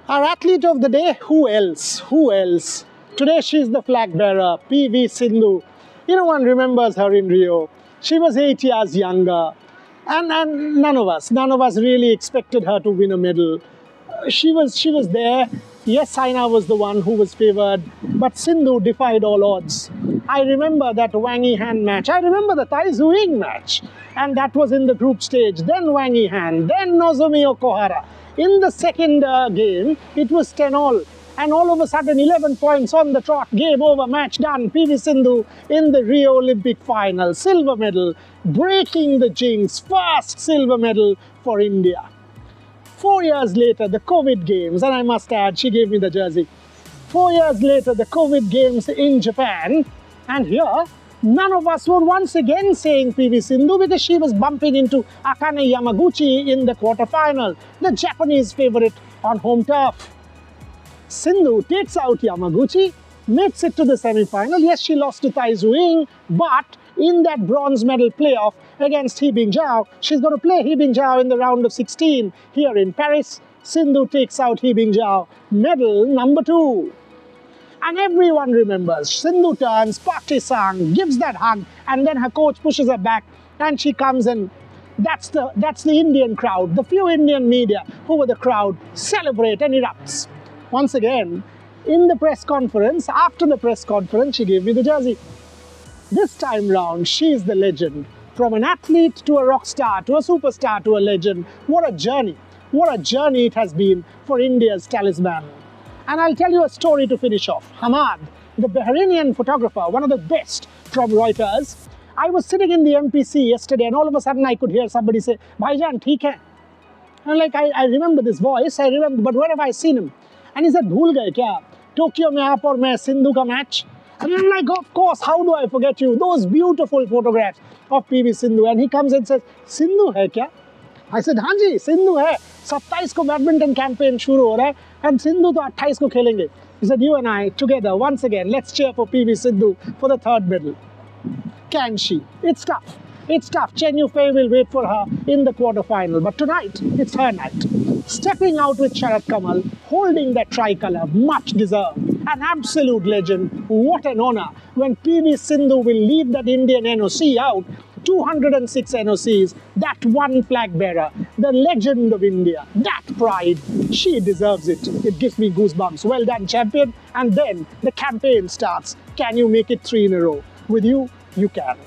Our athlete of the day, who else? Who else? Today she's the flag bearer, PV Sindhu. No one remembers her in Rio. She was 8 years younger. And none of us really expected her to win a medal. She was there. Yes, Saina was the one who was favoured, but Sindhu defied all odds. I remember that Wang Yihan match. I remember the Tai Tzu match. And that was in the group stage. Then Wang Yihan, then Nozomi Okuhara. In the second game, it was 10-all. And all of a sudden, 11 points on the trot, game over, match done. PV Sindhu in the Rio Olympic final, silver medal, breaking the jinx, first silver medal for India. 4 years later, the COVID Games, and I must add, she gave me the jersey. 4 years later, the COVID Games in Japan, and here, none of us were once again saying PV Sindhu because she was bumping into Akane Yamaguchi in the quarterfinal, the Japanese favourite on home turf. Sindhu takes out Yamaguchi, makes it to the semi-final. Yes, she lost to Tai Tzu, but in that bronze medal playoff against He Bingjiao, she's going to play He Bingjiao in the round of 16 here in Paris. Sindhu takes out He Bingjiao, medal number 2. And everyone remembers, Sindhu turns, Park Tae-sang gives that hug, and then her coach pushes her back, and she comes in. That's the Indian crowd. The few Indian media who were the crowd celebrate and erupts. Once again, in the press conference, after the press conference, she gave me the jersey. This time round, she is the legend. From an athlete to a rock star, to a superstar, to a legend. What a journey. What a journey it has been for India's talisman. And I'll tell you a story to finish off. Hamad, the Bahrainian photographer, one of the best from Reuters. I was sitting in the MPC yesterday and all of a sudden I could hear somebody say, Bhaijan, theek hai? And like, I remember this voice, but where have I seen him? And he said, bhool gaye kya? Tokyo mein aap aur main Sindhu ka match? And I'm like, of course, how do I forget you? Those beautiful photographs of PV Sindhu. And he comes and says, Sindhu hai kya? I said, हाँ जी, Sindhu hai. 27 को badminton campaign शुरू हो रहा है and Sindhu तो 28 को खेलेंगे. He said, you and I together once again, let's cheer for PV Sindhu for the 3rd medal. Can she? It's tough. It's tough. Chen Yufei will wait for her in the quarterfinal. But tonight, it's her night. Stepping out with Sharat Kamal, holding that tricolour, much deserved. An absolute legend. What an honour when PV Sindhu will leave that Indian NOC out. 206 NOCs, that one flag bearer, the legend of India, that pride, she deserves it. It gives me goosebumps. Well done, champion. And then the campaign starts. Can you make it 3 in a row? With you, you can.